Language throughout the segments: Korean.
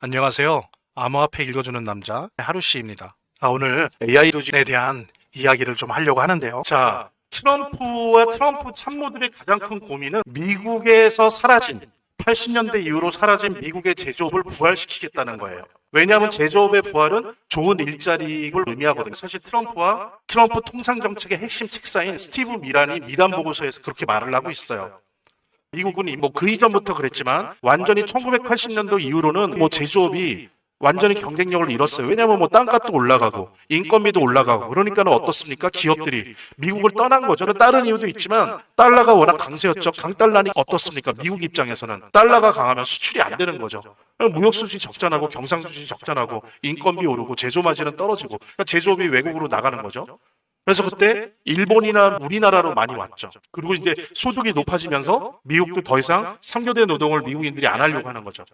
안녕하세요. 암호화폐 읽어주는 남자 하루씨입니다. 오늘 AI 도진에 대한 이야기를 좀 하려고 하는데요. 트럼프와 트럼프 참모들의 가장 큰 고민은 미국에서 사라진 80년대 이후로 사라진 미국의 제조업을 부활시키겠다는 거예요. 왜냐하면 제조업의 부활은 좋은 일자리를 의미하거든요. 사실 트럼프와 트럼프 통상정책의 핵심 책사인 스티브 미란이 미란 보고서에서 그렇게 말을 하고 있어요. 미국은 그 이전부터 그랬지만 완전히 1980년도 이후로는 제조업이 완전히 경쟁력을 잃었어요. 왜냐하면 땅값도 올라가고 인건비도 올라가고 그러니까는 어떻습니까? 기업들이 미국을 떠난 거죠. 다른 이유도 있지만 달러가 워낙 강세였죠. 강달러니 어떻습니까? 미국 입장에서는 달러가 강하면 수출이 안 되는 거죠. 무역 수지 적자나고 경상 수지 적자나고 인건비 오르고 제조 마진은 떨어지고 그러니까 제조업이 외국으로 나가는 거죠. 그래서 그때 일본이나 우리나라로 많이 왔죠. 그리고 이제 소득이 높아지면서 미국도 더 이상 3교대 노동을 미국인들이 안 하려고 하는 거죠.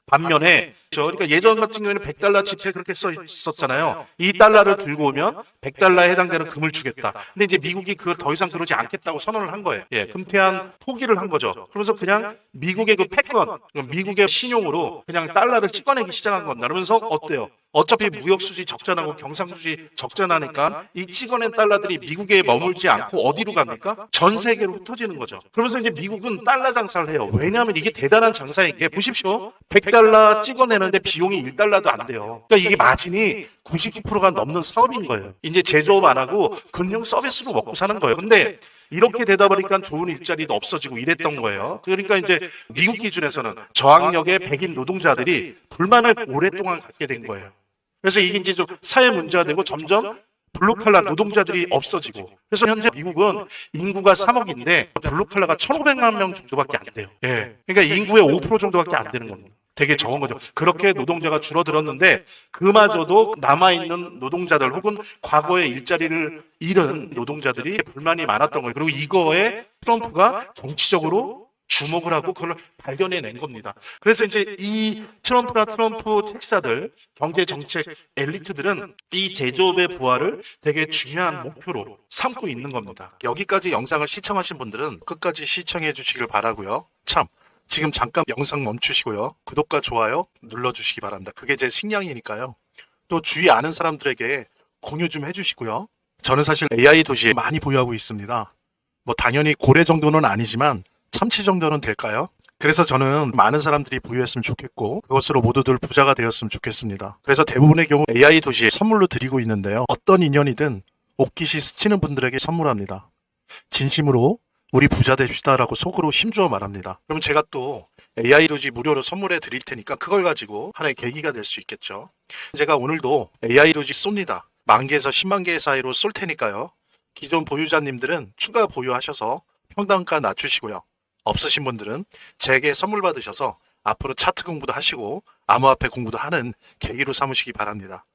반면에 그러니까 예전 같은 경우에는 100달러 지폐 그렇게 써 있었잖아요. 이 달러를 들고 오면 100달러에 해당되는 금을 주겠다. 근데 이제 미국이 그걸 더 이상 그러지 않겠다고 선언을 한 거예요. 금태한 포기를 한 거죠. 그러면서 그냥 미국의 그 패권, 미국의 신용으로 그냥 달러를 찍어내기 시작한 겁니다. 그러면서 어때요? 어차피 무역 수지 적자나고 경상 수지 적자나니까 이 찍어낸 달러들이 미국에 머물지 않고 어디로 갑니까? 전 세계로 흩어지는 거죠. 그러면서 이제 미국은 달러 장사를 해요. 왜냐하면 이게 대단한 장사인 게 보십시오. 100달러 찍어내는데 비용이 1달러도 안 돼요. 그러니까 이게 마진이 99%가 넘는 사업인 거예요. 이제 제조업 안 하고 금융 서비스로 먹고 사는 거예요. 근데 이렇게 되다 보니까 좋은 일자리도 없어지고 이랬던 거예요. 그러니까 이제 미국 기준에서는 저항력의 백인 노동자들이 불만을 오랫동안 갖게 된 거예요. 그래서 이게 이제 좀 사회 문제가 되고 점점 블루칼라 노동자들이 없어지고 그래서 현재 미국은 인구가 3억인데 블루칼라가 1,500만 명 정도밖에 안 돼요. 그러니까 인구의 5% 정도밖에 안 되는 겁니다. 되게 적은 거죠. 그렇게 노동자가 줄어들었는데 그마저도 남아있는 노동자들 혹은 과거에 일자리를 잃은 노동자들이 불만이 많았던 거예요. 그리고 이거에 트럼프가 정치적으로 주목을 하고 그걸 발견해낸 겁니다. 그래서 이제 이 트럼프나 트럼프 책사들, 경제 정책 엘리트들은 이 제조업의 부활을 되게 중요한 목표로 삼고 있는 겁니다. 여기까지 영상을 시청하신 분들은 끝까지 시청해 주시길 바라고요. 지금 잠깐 영상 멈추시고요. 구독과 좋아요 눌러주시기 바랍니다. 그게 제 식량이니까요. 또 주위 아는 사람들에게 공유 좀 해주시고요. 저는 사실 AI 도시에 많이 보유하고 있습니다. 당연히 고래 정도는 아니지만 참치 정도는 될까요? 그래서 저는 많은 사람들이 보유했으면 좋겠고 그것으로 모두들 부자가 되었으면 좋겠습니다. 그래서 대부분의 경우 AI 도시에 선물로 드리고 있는데요. 어떤 인연이든 옷깃이 스치는 분들에게 선물합니다. 진심으로 우리 부자 됩시다라고 속으로 힘주어 말합니다. 그럼 제가 또 AI 도시 무료로 선물해 드릴 테니까 그걸 가지고 하나의 계기가 될 수 있겠죠. 제가 오늘도 AI 도시 쏩니다. 10,000개에서 10만 개 사이로 쏠 테니까요. 기존 보유자님들은 추가 보유하셔서 평단가 낮추시고요. 없으신 분들은 제게 선물 받으셔서 앞으로 차트 공부도 하시고 암호화폐 공부도 하는 계기로 삼으시기 바랍니다.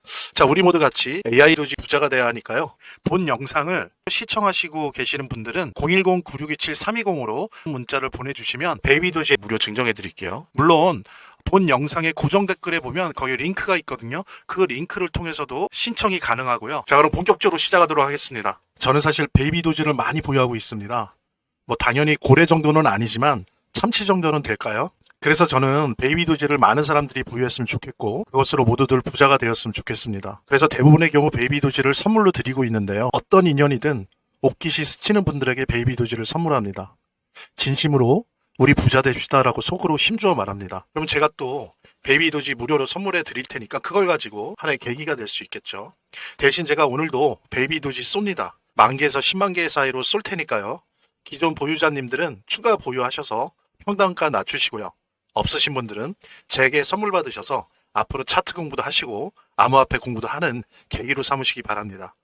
우리 모두 같이 AI 도시 부자가 돼야 하니까요. 본 영상을 시청하시고 계시는 분들은 010-9627-320으로 문자를 보내주시면 베이비 도시 무료 증정해 드릴게요. 물론 본 영상의 고정 댓글에 보면 거기 링크가 있거든요. 그 링크를 통해서도 신청이 가능하고요. 그럼 본격적으로 시작하도록 하겠습니다. 저는 사실 베이비 도지를 많이 보유하고 있습니다. 당연히 고래 정도는 아니지만 참치 정도는 될까요? 그래서 저는 베이비 도지를 많은 사람들이 보유했으면 좋겠고 그것으로 모두들 부자가 되었으면 좋겠습니다. 그래서 대부분의 경우 베이비 도지를 선물로 드리고 있는데요. 어떤 인연이든 옷깃이 스치는 분들에게 베이비 도지를 선물합니다. 진심으로 우리 부자 됩시다라고 속으로 힘주어 말합니다. 그럼 제가 또 베이비 도지 무료로 선물해 드릴 테니까 그걸 가지고 하나의 계기가 될 수 있겠죠. 대신 제가 오늘도 베이비 도지 쏩니다. 10,000개에서 10만 개 사이로 쏠 테니까요. 기존 보유자님들은 추가 보유하셔서 평단가 낮추시고요. 없으신 분들은 제게 선물 받으셔서 앞으로 차트 공부도 하시고 암호화폐 공부도 하는 계기로 삼으시기 바랍니다.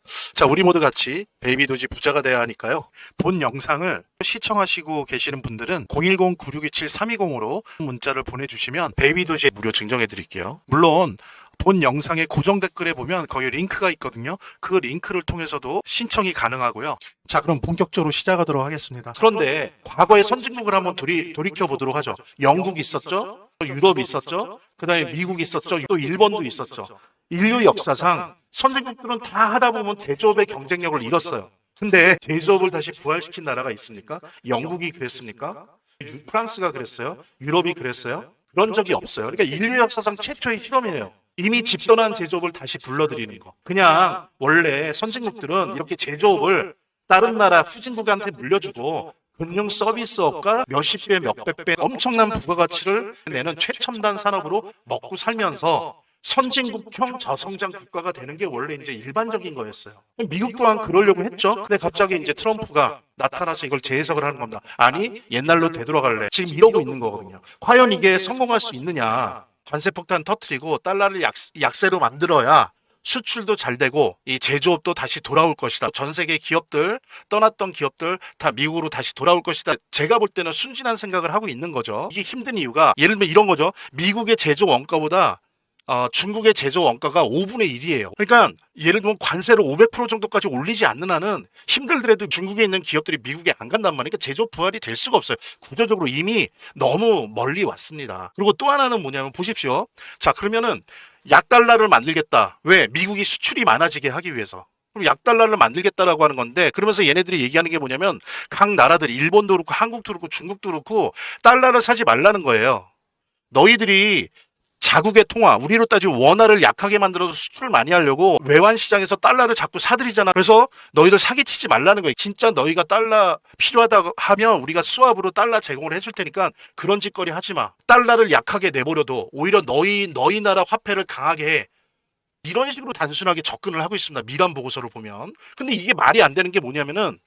우리 모두 같이 베이비 도지 부자가 돼야 하니까요. 본 영상을 시청하시고 계시는 분들은 010-9627-320으로 문자를 보내주시면 베이비 도지 무료 증정해 드릴게요. 물론 본 영상의 고정 댓글에 보면 거기 링크가 있거든요. 그 링크를 통해서도 신청이 가능하고요. 그럼 본격적으로 시작하도록 하겠습니다. 그런데 과거의 선진국을 한번 돌이켜 보도록 하죠. 영국이 있었죠. 유럽이 있었죠. 그 다음에 미국이 있었죠. 또 일본도 있었죠. 인류 역사상 선진국들은 다 하다 보면 제조업의 경쟁력을 잃었어요. 근데 제조업을 다시 부활시킨 나라가 있습니까? 영국이 그랬습니까? 프랑스가 그랬어요? 유럽이 그랬어요? 그런 적이 없어요. 그러니까 인류 역사상 최초의 실험이에요. 이미 집권한 제조업을 다시 불러들이는 거. 그냥 원래 선진국들은 이렇게 제조업을 다른 나라 후진국한테 물려주고 금융 서비스업과 몇십 배, 몇백 배 엄청난 부가가치를 내는 최첨단 산업으로 먹고 살면서 선진국형 저성장 국가가 되는 게 원래 이제 일반적인 거였어요. 미국 또한 그러려고 했죠. 근데 갑자기 이제 트럼프가 나타나서 이걸 재해석을 하는 겁니다. 아니, 옛날로 되돌아갈래. 지금 이러고 있는 거거든요. 과연 이게 성공할 수 있느냐. 관세 폭탄 터트리고 달러를 약세로 만들어야 수출도 잘 되고 이 제조업도 다시 돌아올 것이다. 전 세계 기업들, 떠났던 기업들 다 미국으로 다시 돌아올 것이다. 제가 볼 때는 순진한 생각을 하고 있는 거죠. 이게 힘든 이유가 예를 들면 이런 거죠. 미국의 제조 원가보다 중국의 제조 원가가 5분의 1이에요. 그러니까 예를 들면 관세를 500% 정도까지 올리지 않는 한은 힘들더라도 중국에 있는 기업들이 미국에 안 간단 말이에요. 그러니까 제조 부활이 될 수가 없어요. 구조적으로 이미 너무 멀리 왔습니다. 그리고 또 하나는 뭐냐면 보십시오. 자, 그러면은 약달러를 만들겠다. 왜? 미국이 수출이 많아지게 하기 위해서. 그럼 약달러를 만들겠다라고 하는 건데 그러면서 얘네들이 얘기하는 게 뭐냐면 각 나라들이 일본도 그렇고 한국도 그렇고 중국도 그렇고 달러를 사지 말라는 거예요. 너희들이 자국의 통화, 우리로 따지면 원화를 약하게 만들어서 수출을 많이 하려고 외환 시장에서 달러를 자꾸 사들이잖아. 그래서 너희들 사기치지 말라는 거예요. 진짜 너희가 달러 필요하다고 하면 우리가 수압으로 달러 제공을 해줄 테니까 그런 짓거리 하지 마. 달러를 약하게 내버려도 오히려 너희 나라 화폐를 강하게 해. 이런 식으로 단순하게 접근을 하고 있습니다. 미란 보고서를 보면. 근데 이게 말이 안 되는 게 뭐냐면은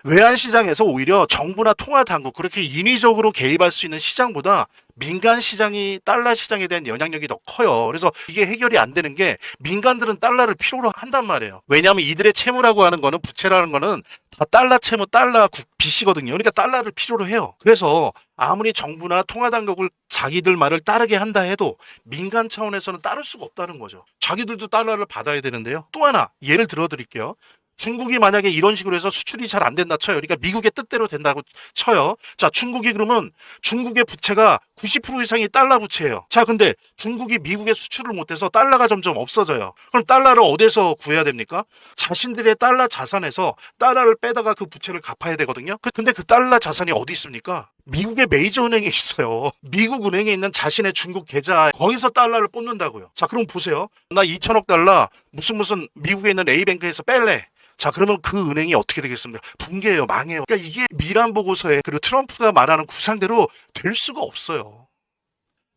외환 시장에서 오히려 정부나 통화 당국 그렇게 인위적으로 개입할 수 있는 시장보다 민간 시장이 달러 시장에 대한 영향력이 더 커요. 그래서 이게 해결이 안 되는 게 민간들은 달러를 필요로 한단 말이에요. 왜냐하면 이들의 채무라고 하는 거는 부채라는 거는 다 달러 채무, 달러 빚이거든요. 그러니까 달러를 필요로 해요. 그래서 아무리 정부나 통화 당국을 자기들 말을 따르게 한다 해도 민간 차원에서는 따를 수가 없다는 거죠. 자기들도 달러를 받아야 되는데요. 또 하나 예를 들어 드릴게요. 중국이 만약에 이런 식으로 해서 수출이 잘 안 된다 쳐요. 그러니까 미국의 뜻대로 된다고 쳐요. 자, 중국이 그러면 중국의 부채가 90% 이상이 달러 부채예요. 자, 근데 중국이 미국에 수출을 못해서 달러가 점점 없어져요. 그럼 달러를 어디서 구해야 됩니까? 자신들의 달러 자산에서 달러를 빼다가 그 부채를 갚아야 되거든요. 근데 그 달러 자산이 어디 있습니까? 미국의 메이저 은행에 있어요. 미국 은행에 있는 자신의 중국 계좌 거기서 달러를 뽑는다고요. 자, 그럼 보세요. 나 2천억 달러 무슨 미국에 있는 A뱅크에서 뺄래. 자, 그러면 그 은행이 어떻게 되겠습니까? 붕괴해요. 망해요. 그러니까 이게 미란 보고서에 그리고 트럼프가 말하는 구상대로 될 수가 없어요.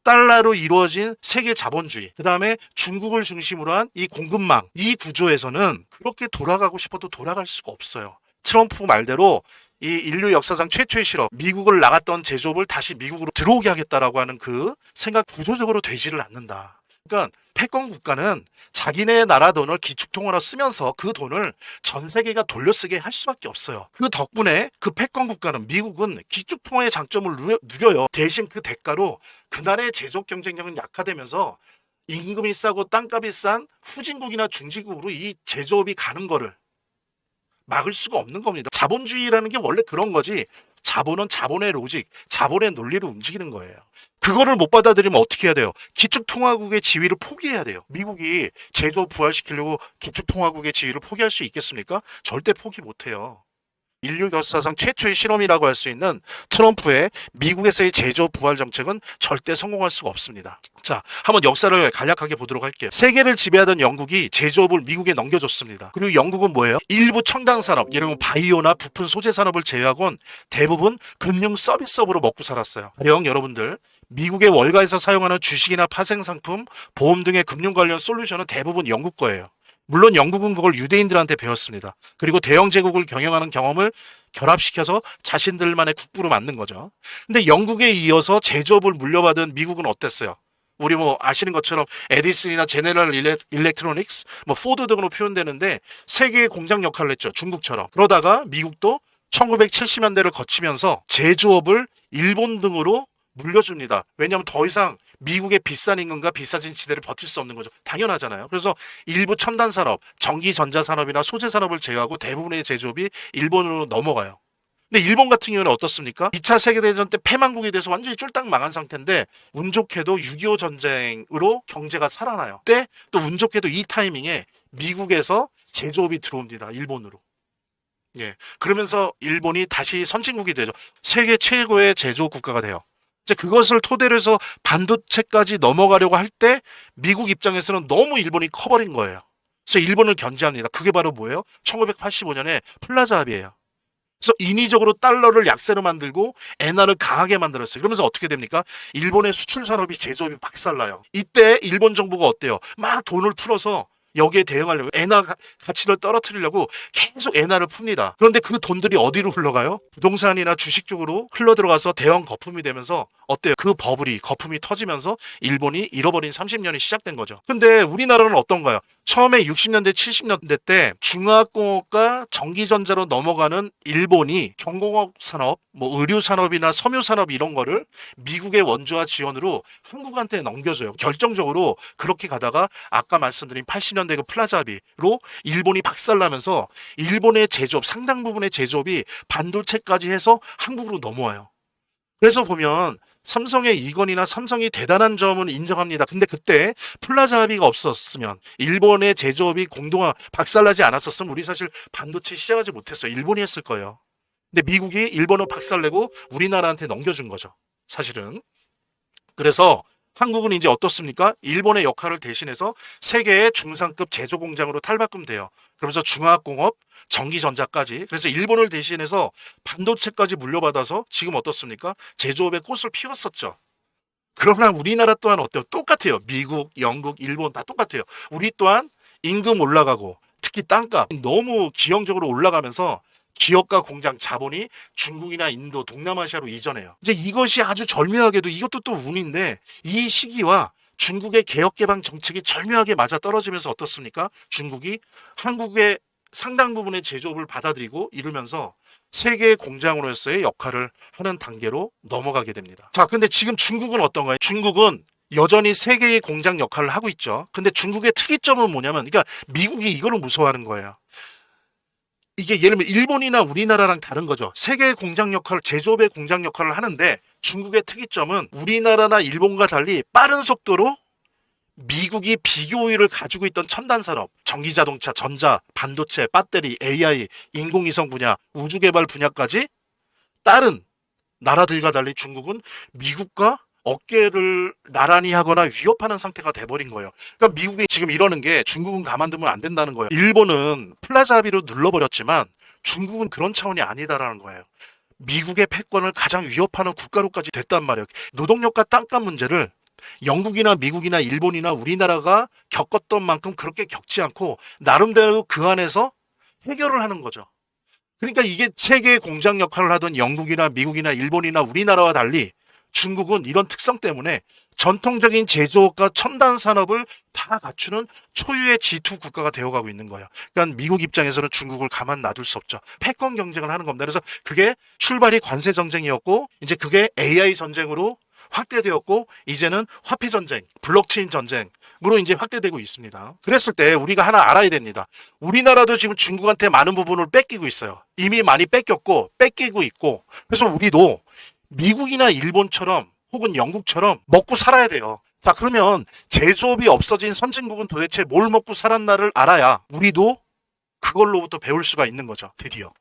달러로 이루어진 세계 자본주의, 그 다음에 중국을 중심으로 한 이 공급망, 이 구조에서는 그렇게 돌아가고 싶어도 돌아갈 수가 없어요. 트럼프 말대로 이 인류 역사상 최초의 실험, 미국을 나갔던 제조업을 다시 미국으로 들어오게 하겠다라고 하는 그 생각 구조적으로 되지를 않는다. 그러니까 패권 국가는 자기네 나라 돈을 기축통화로 쓰면서 그 돈을 전 세계가 돌려쓰게 할 수밖에 없어요. 그 덕분에 그 패권 국가는 미국은 기축통화의 장점을 누려요. 대신 그 대가로 그날의 제조업 경쟁력은 약화되면서 임금이 싸고 땅값이 싼 후진국이나 중진국으로 이 제조업이 가는 거를 막을 수가 없는 겁니다. 자본주의라는 게 원래 그런 거지. 자본은 자본의 로직, 자본의 논리로 움직이는 거예요. 그거를 못 받아들이면 어떻게 해야 돼요? 기축통화국의 지위를 포기해야 돼요. 미국이 제조업 부활시키려고 기축통화국의 지위를 포기할 수 있겠습니까? 절대 포기 못해요. 인류 역사상 최초의 실험이라고 할 수 있는 트럼프의 미국에서의 제조업 부활 정책은 절대 성공할 수가 없습니다. 자, 한번 역사를 간략하게 보도록 할게요. 세계를 지배하던 영국이 제조업을 미국에 넘겨줬습니다. 그리고 영국은 뭐예요? 일부 첨단 산업, 예를 들면 바이오나 부품 소재 산업을 제외하고는 대부분 금융 서비스업으로 먹고 살았어요. 가령 여러분들 미국의 월가에서 사용하는 주식이나 파생상품, 보험 등의 금융 관련 솔루션은 대부분 영국 거예요. 물론 영국은 그걸 유대인들한테 배웠습니다. 그리고 대영 제국을 경영하는 경험을 결합시켜서 자신들만의 국부로 만든 거죠. 근데 영국에 이어서 제조업을 물려받은 미국은 어땠어요? 우리 뭐 아시는 것처럼 에디슨이나 제네럴 일렉트로닉스, 뭐 포드 등으로 표현되는데 세계의 공장 역할을 했죠. 중국처럼. 그러다가 미국도 1970년대를 거치면서 제조업을 일본 등으로 물려줍니다. 왜냐하면 더 이상 미국의 비싼 임금과 비싸진 지대를 버틸 수 없는 거죠. 당연하잖아요. 그래서 일부 첨단 산업, 전기 전자 산업이나 소재 산업을 제외하고 대부분의 제조업이 일본으로 넘어가요. 근데 일본 같은 경우는 어떻습니까? 2차 세계대전 때 패망국이 돼서 완전히 쫄딱 망한 상태인데 운 좋게도 6.25 전쟁으로 경제가 살아나요. 그때 또 운 좋게도 이 타이밍에 미국에서 제조업이 들어옵니다. 일본으로. 예. 그러면서 일본이 다시 선진국이 되죠. 세계 최고의 제조업 국가가 돼요. 이제 그것을 토대로 해서 반도체까지 넘어가려고 할 때 미국 입장에서는 너무 일본이 커버린 거예요. 그래서 일본을 견제합니다. 그게 바로 뭐예요? 1985년에 플라자 합의예요. 그래서 인위적으로 달러를 약세로 만들고 엔화를 강하게 만들었어요. 그러면서 어떻게 됩니까? 일본의 수출 산업이 제조업이 박살나요. 이때 일본 정부가 어때요? 막 돈을 풀어서 여기에 대응하려고 엔화 가치를 떨어뜨리려고 계속 엔화를 풉니다. 그런데 그 돈들이 어디로 흘러가요? 부동산이나 주식 쪽으로 흘러들어가서 대형 거품이 되면서 어때요? 그 버블이 거품이 터지면서 일본이 잃어버린 30년이 시작된 거죠. 근데 우리나라는 어떤가요? 처음에 60년대 70년대 때 중화학공업과 전기전자로 넘어가는 일본이 경공업 산업, 뭐 의료 산업이나 섬유 산업 이런 거를 미국의 원조화 지원으로 한국한테 넘겨줘요. 결정적으로 그렇게 가다가 아까 말씀드린 80년대 그 플라자 합의로 일본이 박살나면서 일본의 제조업, 상당 부분의 제조업이 반도체까지 해서 한국으로 넘어와요. 그래서 보면 삼성의 이건이나 삼성이 대단한 점은 인정합니다. 근데 그때 플라자 합의가 없었으면 일본의 제조업이 공동화 박살나지 않았었으면 우리 사실 반도체 시작하지 못했어요. 일본이 했을 거예요. 근데 미국이 일본을 박살내고 우리나라한테 넘겨준 거죠. 사실은. 그래서 한국은 이제 어떻습니까? 일본의 역할을 대신해서 세계의 중상급 제조 공장으로 탈바꿈돼요. 그러면서 중화학공업, 전기전자까지. 그래서 일본을 대신해서 반도체까지 물려받아서 지금 어떻습니까? 제조업의 꽃을 피웠었죠. 그러나 우리나라 또한 어때요? 똑같아요. 미국, 영국, 일본 다 똑같아요. 우리 또한 임금 올라가고 특히 땅값 너무 기형적으로 올라가면서 기업과 공장 자본이 중국이나 인도, 동남아시아로 이전해요. 이제 이것이 아주 절묘하게도 이것도 또 운인데 이 시기와 중국의 개혁개방 정책이 절묘하게 맞아 떨어지면서 어떻습니까? 중국이 한국의 상당 부분의 제조업을 받아들이고 이루면서 세계의 공장으로서의 역할을 하는 단계로 넘어가게 됩니다. 자, 근데 지금 중국은 어떤가요? 중국은 여전히 세계의 공장 역할을 하고 있죠. 근데 중국의 특이점은 뭐냐면, 그러니까 미국이 이거를 무서워하는 거예요. 이게 예를 들면 일본이나 우리나라랑 다른 거죠. 세계의 공장 역할을, 제조업의 공장 역할을 하는데 중국의 특이점은 우리나라나 일본과 달리 빠른 속도로 미국이 비교율을 가지고 있던 첨단 산업, 전기자동차, 전자, 반도체, 배터리, AI, 인공위성 분야, 우주개발 분야까지 다른 나라들과 달리 중국은 미국과 어깨를 나란히 하거나 위협하는 상태가 돼버린 거예요. 그러니까 미국이 지금 이러는 게 중국은 가만두면 안 된다는 거예요. 일본은 플라자 합의로 눌러버렸지만 중국은 그런 차원이 아니다라는 거예요. 미국의 패권을 가장 위협하는 국가로까지 됐단 말이에요. 노동력과 땅값 문제를 영국이나 미국이나 일본이나 우리나라가 겪었던 만큼 그렇게 겪지 않고 나름대로 그 안에서 해결을 하는 거죠. 그러니까 이게 세계의 공장 역할을 하던 영국이나 미국이나 일본이나 우리나라와 달리 중국은 이런 특성 때문에 전통적인 제조업과 첨단 산업을 다 갖추는 초유의 G2 국가가 되어가고 있는 거예요. 그러니까 미국 입장에서는 중국을 가만 놔둘 수 없죠. 패권 경쟁을 하는 겁니다. 그래서 그게 출발이 관세 전쟁이었고 이제 그게 AI 전쟁으로 확대되었고 이제는 화폐 전쟁, 블록체인 전쟁으로 이제 확대되고 있습니다. 그랬을 때 우리가 하나 알아야 됩니다. 우리나라도 지금 중국한테 많은 부분을 뺏기고 있어요. 이미 많이 뺏겼고 뺏기고 있고 그래서 우리도 미국이나 일본처럼 혹은 영국처럼 먹고 살아야 돼요. 자, 그러면 제조업이 없어진 선진국은 도대체 뭘 먹고 살았나를 알아야 우리도 그걸로부터 배울 수가 있는 거죠. 드디어.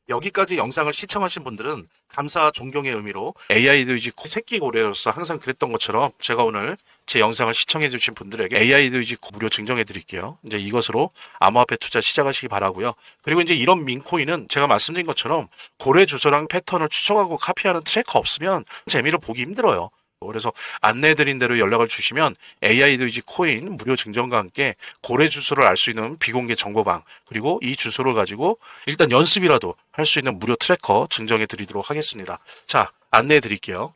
여기까지 영상을 시청하신 분들은 감사와 존경의 의미로 AI도이지 새끼 고래로서 항상 그랬던 것처럼 제가 오늘 제 영상을 시청해 주신 분들에게 AI도이지 무료 증정해 드릴게요. 이제 이것으로 암호화폐 투자 시작하시기 바라고요. 그리고 이제 이런 민코인은 제가 말씀드린 것처럼 고래 주소랑 패턴을 추적하고 카피하는 트래커 없으면 재미를 보기 힘들어요. 그래서 안내해드린 대로 연락을 주시면 AI도이지 코인 무료 증정과 함께 고래 주소를 알 수 있는 비공개 정보방 그리고 이 주소를 가지고 일단 연습이라도 할 수 있는 무료 트래커 증정해 드리도록 하겠습니다. 자, 안내해 드릴게요.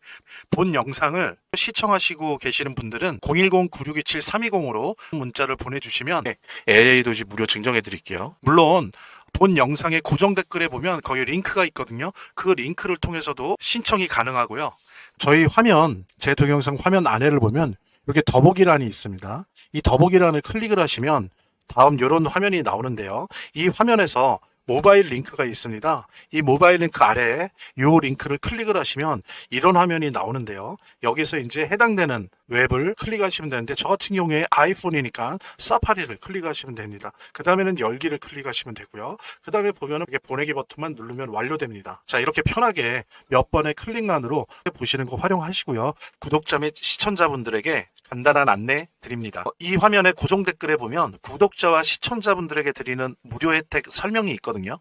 본 영상을 시청하시고 계시는 분들은 010-9627-320으로 문자를 보내주시면 AI도이지 무료 증정해 드릴게요. 물론 본 영상의 고정 댓글에 보면 거기 링크가 있거든요. 그 링크를 통해서도 신청이 가능하고요. 저희 화면, 제 동영상 화면 안에를 보면 이렇게 더보기란이 있습니다. 이 더보기란을 클릭을 하시면 다음 이런 화면이 나오는데요. 이 화면에서 모바일 링크가 있습니다. 이 모바일 링크 아래에 이 링크를 클릭을 하시면 이런 화면이 나오는데요. 여기서 이제 해당되는 웹을 클릭하시면 되는데 저 같은 경우에 아이폰이니까 사파리를 클릭하시면 됩니다. 그 다음에는 열기를 클릭하시면 되고요. 그 다음에 보면은 이게 보내기 버튼만 누르면 완료됩니다. 자, 이렇게 편하게 몇 번의 클릭만으로 보시는 거 활용하시고요. 구독자 및 시청자분들에게 간단한 안내 드립니다. 이 화면의 고정 댓글에 보면 구독자와 시청자분들에게 드리는 무료 혜택 설명이 있거든요.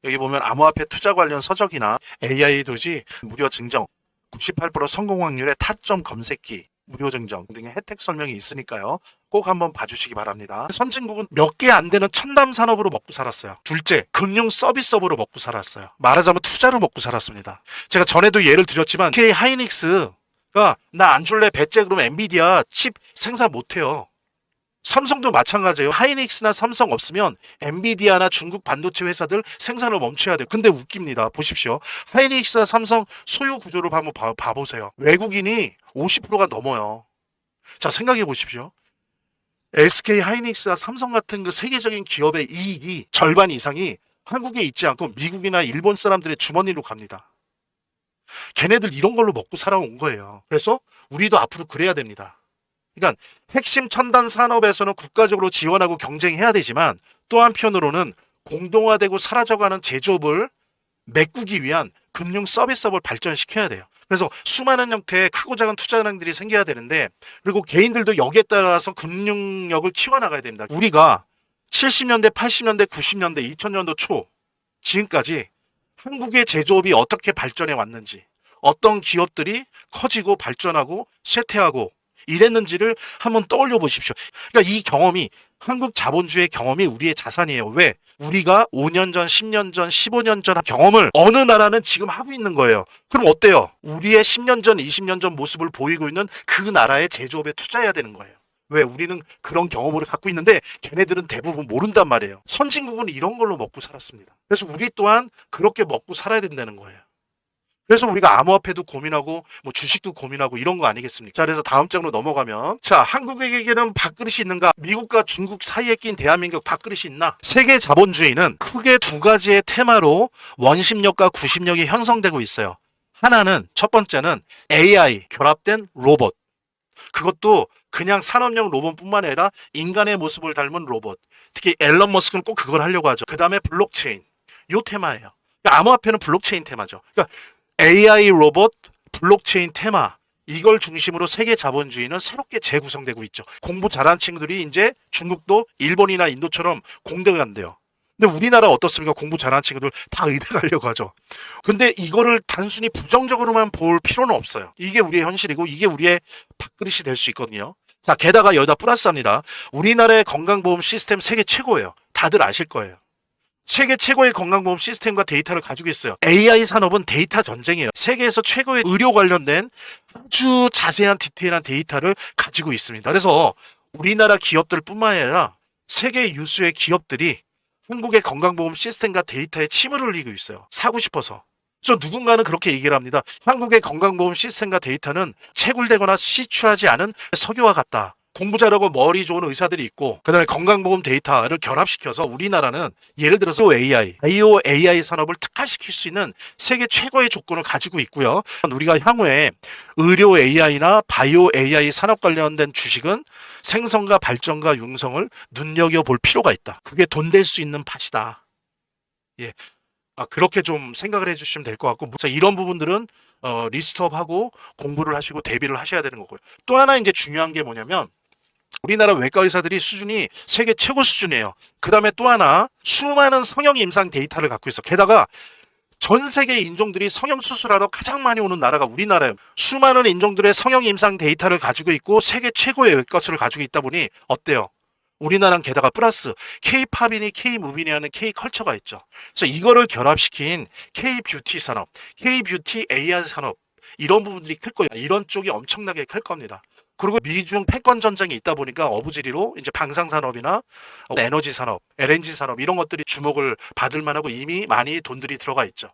여기 보면 암호화폐 투자 관련 서적이나 AI 도지 무료 증정, 98% 성공 확률의 타점 검색기, 무료 증정 등의 혜택 설명이 있으니까요. 꼭 한번 봐주시기 바랍니다. 선진국은 몇 개 안 되는 첨단 산업으로 먹고 살았어요. 둘째, 금융 서비스업으로 먹고 살았어요. 말하자면 투자로 먹고 살았습니다. 제가 전에도 예를 드렸지만 SK 하이닉스가 나 안 줄래 배째 그러면 엔비디아 칩 생산 못해요. 삼성도 마찬가지예요. 하이닉스나 삼성 없으면 엔비디아나 중국 반도체 회사들 생산을 멈춰야 돼요. 근데 웃깁니다. 보십시오. 하이닉스나 삼성 소유 구조를 한번 봐보세요. 외국인이 50%가 넘어요. 자, 생각해 보십시오. SK 하이닉스나 삼성 같은 그 세계적인 기업의 이익이 절반 이상이 한국에 있지 않고 미국이나 일본 사람들의 주머니로 갑니다. 걔네들 이런 걸로 먹고 살아온 거예요. 그래서 우리도 앞으로 그래야 됩니다. 그러니까 핵심 첨단 산업에서는 국가적으로 지원하고 경쟁해야 되지만 또 한편으로는 공동화되고 사라져가는 제조업을 메꾸기 위한 금융 서비스업을 발전시켜야 돼요. 그래서 수많은 형태의 크고 작은 투자은행들이 생겨야 되는데 그리고 개인들도 여기에 따라서 금융력을 키워나가야 됩니다. 우리가 70년대, 80년대, 90년대, 2000년도 초 지금까지 한국의 제조업이 어떻게 발전해 왔는지 어떤 기업들이 커지고 발전하고 쇠퇴하고 이랬는지를 한번 떠올려 보십시오. 그러니까 이 경험이 한국 자본주의 경험이 우리의 자산이에요. 왜? 우리가 5년 전, 10년 전, 15년 전 경험을 어느 나라는 지금 하고 있는 거예요. 그럼 어때요? 우리의 10년 전, 20년 전 모습을 보이고 있는 그 나라의 제조업에 투자해야 되는 거예요. 왜? 우리는 그런 경험을 갖고 있는데 걔네들은 대부분 모른단 말이에요. 선진국은 이런 걸로 먹고 살았습니다. 그래서 우리 또한 그렇게 먹고 살아야 된다는 거예요. 그래서 우리가 암호화폐도 고민하고 뭐 주식도 고민하고 이런 거 아니겠습니까? 자, 그래서 다음 장으로 넘어가면 자, 한국에게는 밥그릇이 있는가? 미국과 중국 사이에 낀 대한민국 밥그릇이 있나? 세계 자본주의는 크게 두 가지의 테마로 원심력과 구심력이 형성되고 있어요. 하나는 첫 번째는 AI 결합된 로봇. 그것도 그냥 산업용 로봇뿐만 아니라 인간의 모습을 닮은 로봇. 특히 앨런 머스크는 꼭 그걸 하려고 하죠. 그 다음에 블록체인. 요 테마예요. 그러니까 암호화폐는 블록체인 테마죠. 그러니까 AI 로봇, 블록체인 테마 이걸 중심으로 세계 자본주의는 새롭게 재구성되고 있죠. 공부 잘하는 친구들이 이제 중국도 일본이나 인도처럼 공대 간대요. 근데 우리나라 어떻습니까? 공부 잘하는 친구들 다 의대 가려고 하죠. 근데 이거를 단순히 부정적으로만 볼 필요는 없어요. 이게 우리의 현실이고 이게 우리의 밥그릇이 될 수 있거든요. 자, 게다가 여기다 플러스합니다. 우리나라의 건강보험 시스템 세계 최고예요. 다들 아실 거예요. 세계 최고의 건강보험 시스템과 데이터를 가지고 있어요. AI 산업은 데이터 전쟁이에요. 세계에서 최고의 의료 관련된 아주 자세한 디테일한 데이터를 가지고 있습니다. 그래서 우리나라 기업들 뿐만 아니라 세계 유수의 기업들이 한국의 건강보험 시스템과 데이터에 침을 흘리고 있어요. 사고 싶어서. 그래서 누군가는 그렇게 얘기를 합니다. 한국의 건강보험 시스템과 데이터는 채굴되거나 시추하지 않은 석유와 같다. 공부 잘하고 머리 좋은 의사들이 있고 그다음에 건강보험 데이터를 결합시켜서 우리나라는 예를 들어서 바이오 AI 산업을 특화시킬 수 있는 세계 최고의 조건을 가지고 있고요. 우리가 향후에 의료 AI나 바이오 AI 산업 관련된 주식은 생성과 발전과 융성을 눈여겨볼 필요가 있다. 그게 돈 될 수 있는 밭이다. 예. 그렇게 좀 생각을 해주시면 될 것 같고 이런 부분들은 리스트업하고 공부를 하시고 대비를 하셔야 되는 거고요. 또 하나 이제 중요한 게 뭐냐면 우리나라 외과 의사들이 수준이 세계 최고 수준이에요. 그 다음에 또 하나 수많은 성형 임상 데이터를 갖고 있어. 게다가 전 세계 인종들이 성형 수술하러 가장 많이 오는 나라가 우리나라예요. 수많은 인종들의 성형 임상 데이터를 가지고 있고 세계 최고의 외과수를 가지고 있다 보니 어때요? 우리나라는 게다가 플러스 K-팝이니 K-무비니 하는 K-컬처가 있죠. 그래서 이거를 결합시킨 K-뷰티 산업, K-뷰티 AI 산업 이런 부분들이 클 거예요. 이런 쪽이 엄청나게 클 겁니다. 그리고 미중 패권 전쟁이 있다 보니까 어부지리로 이제 방산 산업이나 에너지 산업, LNG 산업 이런 것들이 주목을 받을 만하고 이미 많이 돈들이 들어가 있죠.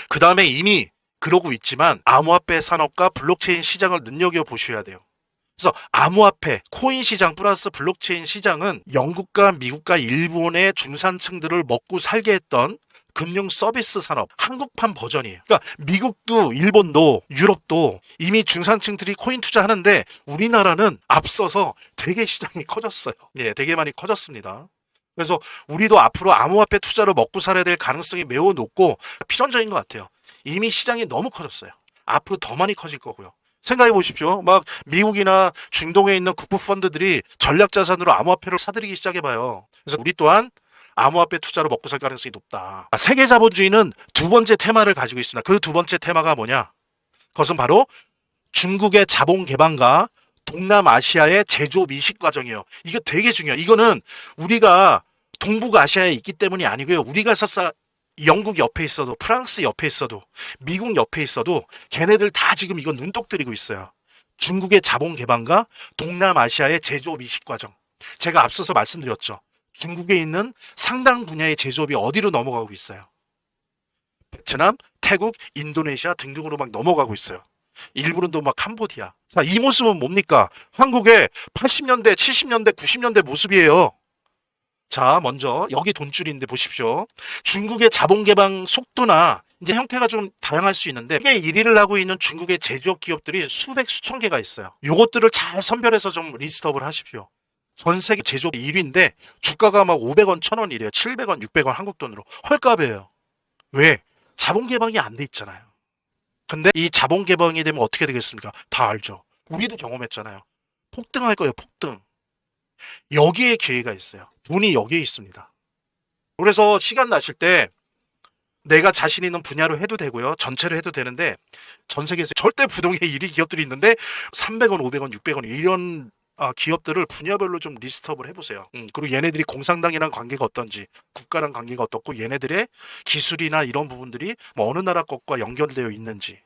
그 다음에 이미 그러고 있지만 암호화폐 산업과 블록체인 시장을 눈여겨 보셔야 돼요. 그래서 암호화폐, 코인 시장 플러스 블록체인 시장은 영국과 미국과 일본의 중산층들을 먹고 살게 했던 금융 서비스 산업 한국판 버전이에요. 그러니까 미국도 일본도 유럽도 이미 중산층들이 코인 투자하는데 우리나라는 앞서서 되게 시장이 커졌어요. 예, 되게 많이 커졌습니다. 그래서 우리도 앞으로 암호화폐 투자로 먹고 살아야 될 가능성이 매우 높고 필연적인 것 같아요. 이미 시장이 너무 커졌어요. 앞으로 더 많이 커질 거고요. 생각해 보십시오. 막 미국이나 중동에 있는 국부 펀드들이 전략 자산으로 암호화폐를 사들이기 시작해 봐요. 그래서 우리 또한 암호화폐 투자로 먹고 살 가능성이 높다. 세계 자본주의는 두 번째 테마를 가지고 있습니다. 그 두 번째 테마가 뭐냐? 그것은 바로 중국의 자본 개방과 동남아시아의 제조업 이식 과정이에요. 이거 되게 중요해요. 이거는 우리가 동북아시아에 있기 때문이 아니고요. 우리가 설사 영국 옆에 있어도 프랑스 옆에 있어도 미국 옆에 있어도 걔네들 다 지금 이거 눈독 들이고 있어요. 중국의 자본 개방과 동남아시아의 제조업 이식 과정. 제가 앞서서 말씀드렸죠. 중국에 있는 상당 분야의 제조업이 어디로 넘어가고 있어요? 베트남, 태국, 인도네시아 등등으로 막 넘어가고 있어요. 일부는 또 막 캄보디아. 자, 이 모습은 뭡니까? 한국의 80년대, 70년대, 90년대 모습이에요. 자, 먼저 여기 돈줄인데 보십시오. 중국의 자본 개방 속도나 이제 형태가 좀 다양할 수 있는데 이게 1위를 하고 있는 중국의 제조업 기업들이 수백 수천 개가 있어요. 요것들을 잘 선별해서 좀 리스트업을 하십시오. 전 세계 제조업 1위인데 주가가 막 500원, 1000원 이래요. 700원, 600원 한국 돈으로. 헐값이에요. 왜? 자본 개방이 안 돼 있잖아요. 근데 이 자본 개방이 되면 어떻게 되겠습니까? 다 알죠. 우리도 경험했잖아요. 폭등할 거예요, 폭등. 여기에 기회가 있어요. 돈이 여기에 있습니다. 그래서 시간 나실 때 내가 자신 있는 분야로 해도 되고요. 전체로 해도 되는데 전 세계에서 절대 부동의 1위 기업들이 있는데 300원, 500원, 600원 이런 기업들을 분야별로 좀 리스트업을 해보세요. 그리고 얘네들이 공산당이랑 관계가 어떤지, 국가랑 관계가 어떻고 얘네들의 기술이나 이런 부분들이 뭐 어느 나라 것과 연결되어 있는지.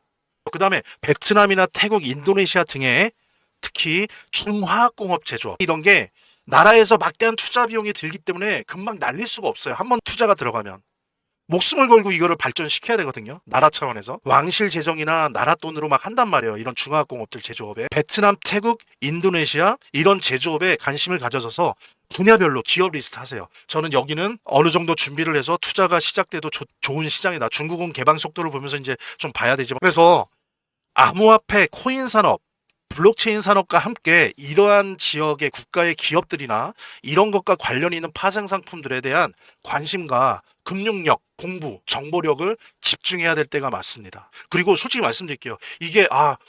그 다음에 베트남이나 태국, 인도네시아 등의 특히 중화학공업 제조업 이런 게 나라에서 막대한 투자 비용이 들기 때문에 금방 날릴 수가 없어요. 한번 투자가 들어가면. 목숨을 걸고 이거를 발전시켜야 되거든요. 나라 차원에서. 왕실 재정이나 나라 돈으로 막 한단 말이에요. 이런 중화학공업들 제조업에. 베트남, 태국, 인도네시아 이런 제조업에 관심을 가져서 분야별로 기업 리스트 하세요. 저는 여기는 어느 정도 준비를 해서 투자가 시작돼도 좋은 시장이다. 중국은 개방 속도를 보면서 이제 좀 봐야 되지만. 그래서 암호화폐, 코인 산업, 블록체인 산업과 함께 이러한 지역의 국가의 기업들이나 이런 것과 관련 있는 파생 상품들에 대한 관심과 금융력, 공부, 정보력을 집중해야 될 때가 맞습니다. 그리고 솔직히 말씀드릴게요. 이게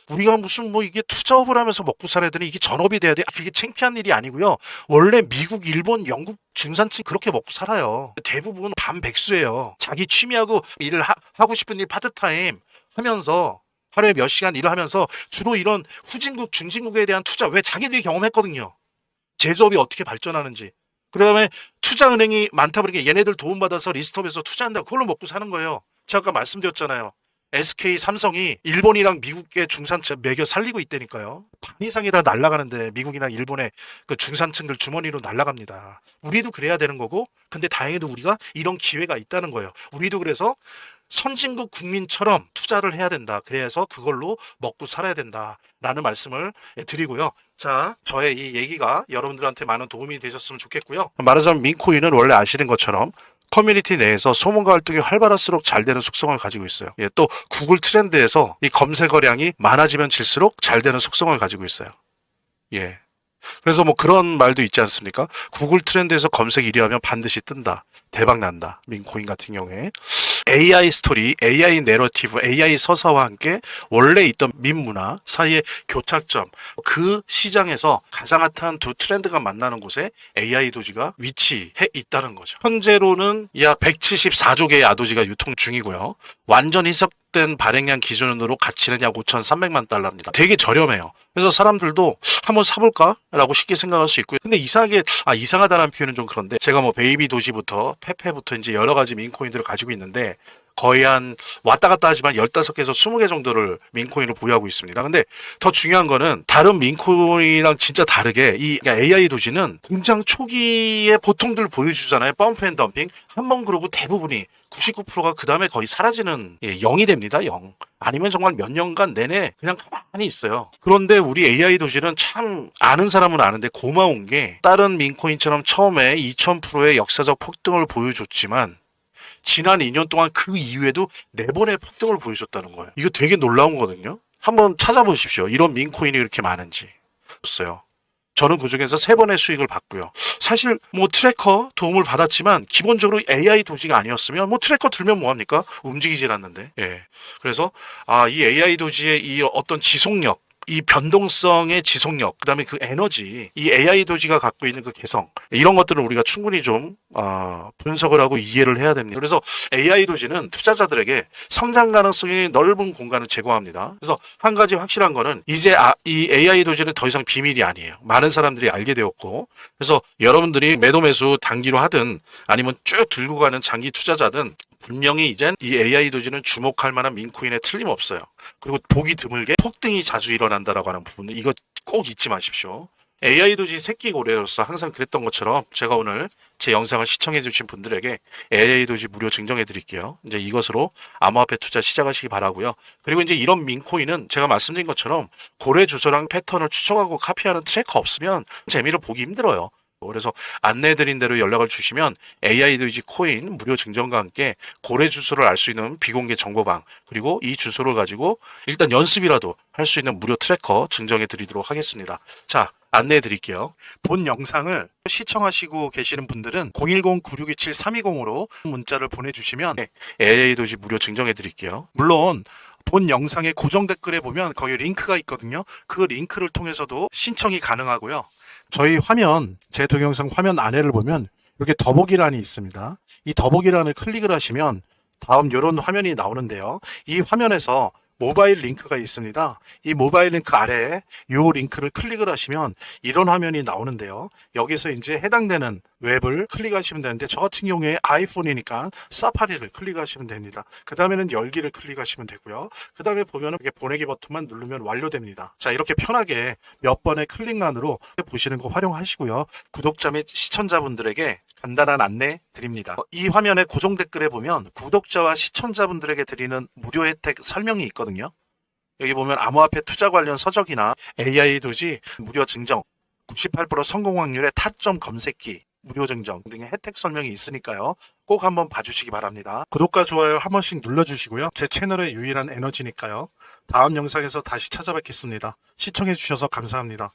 우리가 무슨 뭐 이게 투자업을 하면서 먹고 살아야 되니 이게 전업이 돼야 돼. 그게 창피한 일이 아니고요. 원래 미국, 일본, 영국 중산층 그렇게 먹고 살아요. 대부분 반백수예요. 자기 취미하고 일을 하고 싶은 일 파트타임 하면서 하루에 몇 시간 일을 하면서 주로 이런 후진국, 중진국에 대한 투자, 왜 자기들이 경험했거든요. 제조업이 어떻게 발전하는지. 그 다음에 투자은행이 많다 보니까 얘네들 도움받아서 리스트업에서 투자한다. 그걸로 먹고 사는 거예요. 제가 아까 말씀드렸잖아요. SK, 삼성이 일본이랑 미국의 중산층 매겨 살리고 있다니까요. 반 이상이 다 날아가는데 미국이나 일본의 그 중산층들 주머니로 날아갑니다. 우리도 그래야 되는 거고, 근데 다행히도 우리가 이런 기회가 있다는 거예요. 우리도 그래서 선진국 국민처럼 투자를 해야 된다. 그래서 그걸로 먹고 살아야 된다라는 말씀을 드리고요. 자, 저의 이 얘기가 여러분들한테 많은 도움이 되셨으면 좋겠고요. 말하자면 민코인은 원래 아시는 것처럼 커뮤니티 내에서 소문과 활동이 활발할수록 잘 되는 속성을 가지고 있어요. 또 구글 트렌드에서 이 검색어량이 많아지면 질수록 잘 되는 속성을 가지고 있어요. 예. 그래서 뭐 그런 말도 있지 않습니까? 구글 트렌드에서 검색 1위 하면 반드시 뜬다. 대박 난다. 민코인 같은 경우에. AI 스토리, AI 내러티브, AI 서사와 함께 원래 있던 밈 문화 사이의 교착점, 그 시장에서 가장 핫한 두 트렌드가 만나는 곳에 AI 도지가 위치해 있다는 거죠. 현재로는 약 174조 개의 아도지가 유통 중이고요. 완전 희석된 발행량 기준으로 가치는 약 5,300만 달러입니다. 되게 저렴해요. 그래서 사람들도 한번 사볼까? 라고 쉽게 생각할 수 있고요. 근데 이상하게, 이상하다는 표현은 좀 그런데 제가 뭐 베이비 도지부터 페페부터 이제 여러 가지 민코인들을 가지고 있는데 거의 한 왔다 갔다 하지만 15개에서 20개 정도를 민코인을 보유하고 있습니다. 근데 더 중요한 거는 다른 민코인이랑 진짜 다르게 이 AI 도지는 등장 초기에 보통들 보여주잖아요. 펌프 앤 덤핑. 한번 그러고 대부분이 99%가 그 다음에 거의 사라지는 0이 됩니다. 0. 아니면 정말 몇 년간 내내 그냥 가만히 있어요. 그런데 우리 AI 도지는 참 아는 사람은 아는데 고마운 게 다른 민코인처럼 처음에 2000%의 역사적 폭등을 보여줬지만 지난 2년 동안 그 이후에도 4번의 폭등을 보여줬다는 거예요. 이거 되게 놀라운 거거든요. 한번 찾아보십시오. 이런 민코인이 이렇게 많은지. 없어요. 저는 그중에서 3번의 수익을 봤고요. 사실 뭐 트래커 도움을 받았지만 기본적으로 AI 도지가 아니었으면 뭐 트래커 들면 뭐합니까? 움직이질 않는데. 예. 그래서 이 AI 도지의 이 어떤 지속력, 이 변동성의 지속력, 그 다음에 그 에너지, 이 AI 도지가 갖고 있는 그 개성, 이런 것들은 우리가 충분히 좀 분석을 하고 이해를 해야 됩니다. 그래서 AI 도지는 투자자들에게 성장 가능성이 넓은 공간을 제공합니다. 그래서 한 가지 확실한 거는 이제 이 AI 도지는 더 이상 비밀이 아니에요. 많은 사람들이 알게 되었고, 그래서 여러분들이 매도 매수 단기로 하든 아니면 쭉 들고 가는 장기 투자자든 분명히 이젠 이 AI 도지는 주목할 만한 민코인에 틀림없어요. 그리고 보기 드물게 폭등이 자주 일어난다라고 하는 부분은 이거 꼭 잊지 마십시오. AI 도지 새끼 고래로서 항상 그랬던 것처럼 제가 오늘 제 영상을 시청해 주신 분들에게 AI 도지 무료 증정해 드릴게요. 이제 이것으로 암호화폐 투자 시작하시기 바라고요. 그리고 이제 이런 민코인은 제가 말씀드린 것처럼 고래 주소랑 패턴을 추적하고 카피하는 트래커 없으면 재미를 보기 힘들어요. 그래서 안내해드린 대로 연락을 주시면 AI 도지 코인 무료 증정과 함께 고래 주소를 알 수 있는 비공개 정보방, 그리고 이 주소를 가지고 일단 연습이라도 할 수 있는 무료 트래커 증정해 드리도록 하겠습니다. 자, 안내해 드릴게요. 본 영상을 시청하시고 계시는 분들은 010-9627-320으로 문자를 보내주시면 AI 도지 무료 증정해 드릴게요. 물론 본 영상의 고정 댓글에 보면 거기 링크가 있거든요. 그 링크를 통해서도 신청이 가능하고요. 저희 화면, 제 동영상 화면 안에를 보면 이렇게 더보기란이 있습니다. 이 더보기란을 클릭을 하시면 다음 이런 화면이 나오는데요. 이 화면에서 모바일 링크가 있습니다. 이 모바일 링크 아래에 이 링크를 클릭을 하시면 이런 화면이 나오는데요. 여기서 이제 해당되는 웹을 클릭하시면 되는데 저 같은 경우에 아이폰이니까 사파리를 클릭하시면 됩니다. 그 다음에는 열기를 클릭하시면 되고요. 그 다음에 보면 이렇게 보내기 버튼만 누르면 완료됩니다. 자, 이렇게 편하게 몇 번의 클릭만으로 보시는 거 활용하시고요. 구독자 및 시청자분들에게 간단한 안내 드립니다. 이 화면의 고정 댓글에 보면 구독자와 시청자분들에게 드리는 무료 혜택 설명이 있거든요. 여기 보면 암호화폐 투자 관련 서적이나 AI 도지 무료 증정, 98% 성공 확률의 타점 검색기 무료 증정 등의 혜택 설명이 있으니까요. 꼭 한번 봐주시기 바랍니다. 구독과 좋아요 한 번씩 눌러주시고요. 제 채널의 유일한 에너지니까요. 다음 영상에서 다시 찾아뵙겠습니다. 시청해주셔서 감사합니다.